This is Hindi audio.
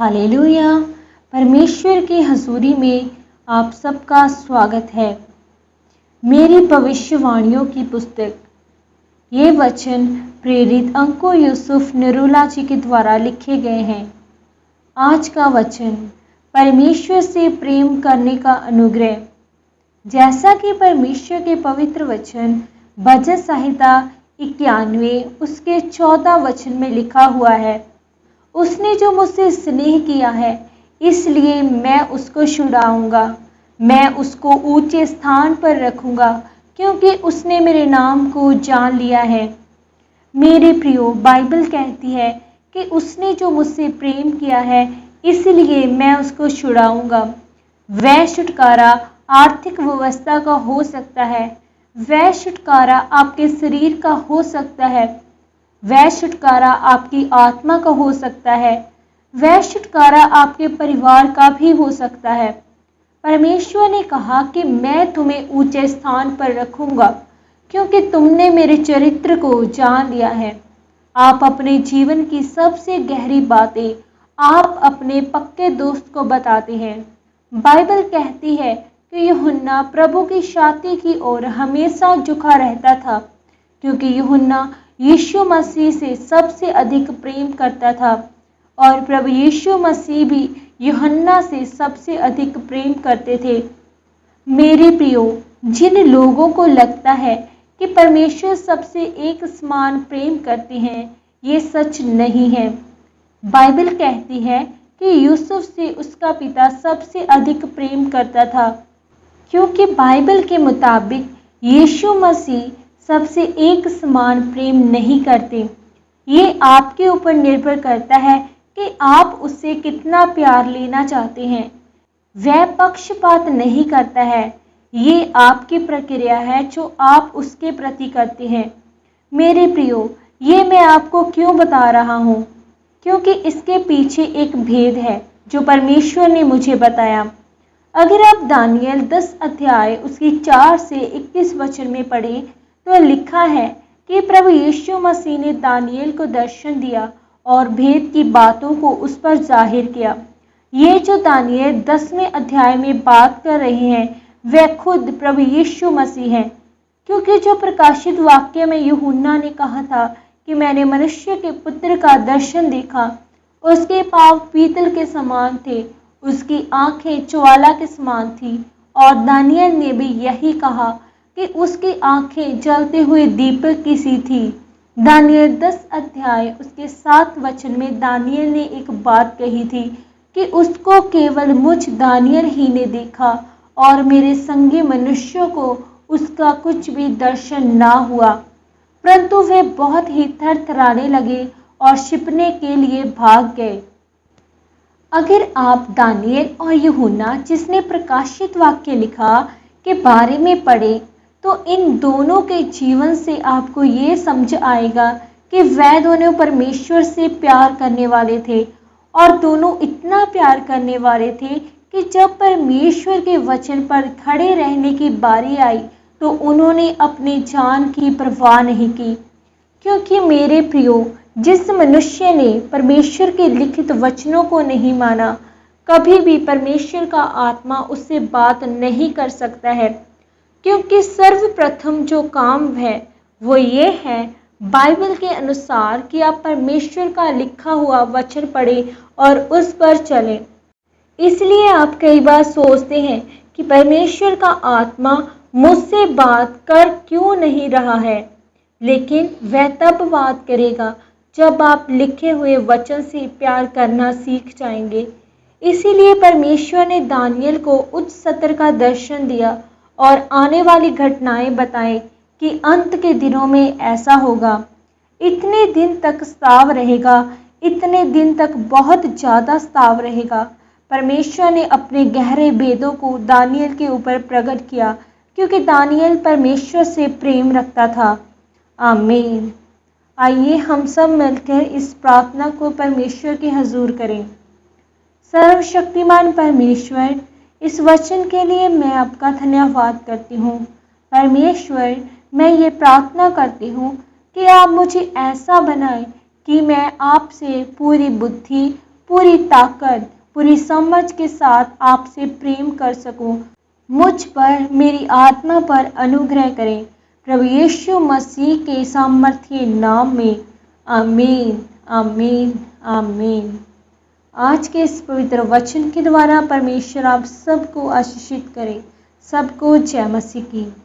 हालेलुया। परमेश्वर की हजूरी में आप सबका स्वागत है। मेरी भविष्यवाणियों की पुस्तक। ये वचन प्रेरित अंको यूसुफ नरूला जी के द्वारा लिखे गए हैं। आज का वचन, परमेश्वर से प्रेम करने का अनुग्रह। जैसा कि परमेश्वर के पवित्र वचन भजन संहिता 91 उसके 14 वचन में लिखा हुआ है, उसने जो मुझसे स्नेह किया है इसलिए मैं उसको छुड़ाऊंगा, मैं उसको ऊंचे स्थान पर रखूंगा क्योंकि उसने मेरे नाम को जान लिया है। मेरे प्रियो, बाइबल कहती है कि उसने जो मुझसे प्रेम किया है इसलिए मैं उसको छुड़ाऊंगा। वह छुटकारा आर्थिक व्यवस्था का हो सकता है, वह छुटकारा आपके शरीर का हो सकता है, वह छुटकारा आपकी आत्मा का हो सकता है, वह छुटकारा आपके परिवार का भी हो सकता है। परमेश्वर ने कहा कि मैं तुम्हें ऊंचे स्थान पर रखूंगा क्योंकि तुमने मेरे चरित्र को जान लिया है। आप अपने जीवन की सबसे गहरी बातें आप अपने पक्के दोस्त को बताते हैं। बाइबल कहती है कि यूहन्ना प्रभु की छाती की ओर हमेशा झुका रहता था क्योंकि यूहन्ना यीशु मसीह से सबसे अधिक प्रेम करता था और प्रभु यीशु मसीह भी यूहन्ना से सबसे अधिक प्रेम करते थे। मेरे प्रियो, जिन लोगों को लगता है कि परमेश्वर सबसे एक समान प्रेम करते हैं, ये सच नहीं है। बाइबल कहती है कि यूसुफ से उसका पिता सबसे अधिक प्रेम करता था क्योंकि बाइबल के मुताबिक यीशु मसीह सबसे एक समान प्रेम नहीं करते। ये आपके ऊपर निर्भर करता है कि आप उससे कितना प्यार लेना चाहते हैं। वह पक्षपात नहीं करता है, ये आपकी प्रक्रिया है जो आप उसके प्रति करते हैं। मेरे प्रियो, ये मैं आपको क्यों बता रहा हूँ? क्योंकि इसके पीछे एक भेद है जो परमेश्वर ने मुझे बताया। अगर आप दानियल 10 अध्याय उसकी 4 से 21 वचन में पढ़ें तो लिखा है कि प्रभु यीशु मसीह ने दानियल को दर्शन दिया और भेद की बातों को उस पर जाहिर किया। ये जो दानियल 10वें अध्याय में बात कर रहे हैं वह खुद प्रभु यीशु मसीह है, क्योंकि जो प्रकाशित वाक्य में यूहन्ना ने कहा था कि मैंने मनुष्य के पुत्र का दर्शन देखा, उसके पाँव पीतल के समान थे, उसकी आंखें ज्वाला के समान थी, और दानियल ने भी यही कहा कि उसकी आंखें जलते हुए दीपक की सी थी। दानियल 10 अध्याय उसके 7 वचन में दानियल ने एक बात कही थी कि उसको केवल मुझ दानियल ही ने देखा और मेरे संगी मनुष्यों को उसका कुछ भी दर्शन ना हुआ, परंतु वे बहुत ही थरथराने लगे और छिपने के लिए भाग गए। अगर आप दानियल और यूहन्ना, जिसने प्रकाशित वाक्य लिखा, के बारे में पढ़े तो इन दोनों के जीवन से आपको ये समझ आएगा कि वह दोनों परमेश्वर से प्यार करने वाले थे और दोनों इतना प्यार करने वाले थे कि जब परमेश्वर के वचन पर खड़े रहने की बारी आई तो उन्होंने अपनी जान की परवाह नहीं की। क्योंकि मेरे प्रियो, जिस मनुष्य ने परमेश्वर के लिखित वचनों को नहीं माना, कभी भी परमेश्वर का आत्मा उससे बात नहीं कर सकता है। क्योंकि सर्वप्रथम जो काम है वो ये है, बाइबल के अनुसार, कि आप परमेश्वर का लिखा हुआ वचन पढ़ें और उस पर चलें। इसलिए आप कई बार सोचते हैं कि परमेश्वर का आत्मा मुझसे बात कर क्यों नहीं रहा है, लेकिन वह तब बात करेगा जब आप लिखे हुए वचन से प्यार करना सीख जाएंगे। इसीलिए परमेश्वर ने दानियल को उच्च सत्र का दर्शन दिया और आने वाली घटनाएं बताएं कि अंत के दिनों में ऐसा होगा। इतने दिन तक स्ताव रहेगा, इतने दिन तक बहुत ज़्यादा स्ताव रहेगा। परमेश्वर ने अपने गहरे भेदों को दानियल के ऊपर प्रकट किया क्योंकि दानियल परमेश्वर से प्रेम रखता था। आमीन। आइए हम सब मिलकर इस प्रार्थना को परमेश्वर के हजूर करें। सर्वशक्तिमान परमेश्वर, इस वचन के लिए मैं आपका धन्यवाद करती हूँ। परमेश्वर, मैं ये प्रार्थना करती हूँ कि आप मुझे ऐसा बनाएं कि मैं आपसे पूरी बुद्धि, पूरी ताकत, पूरी समझ के साथ आपसे प्रेम कर सकूं। मुझ पर, मेरी आत्मा पर अनुग्रह करें। प्रभु यीशु मसीह के सामर्थ्य नाम में आमीन, आमीन, आमीन। आज के इस पवित्र वचन के द्वारा परमेश्वर आप सबको आशीषित करे। सबको जय मसीह की।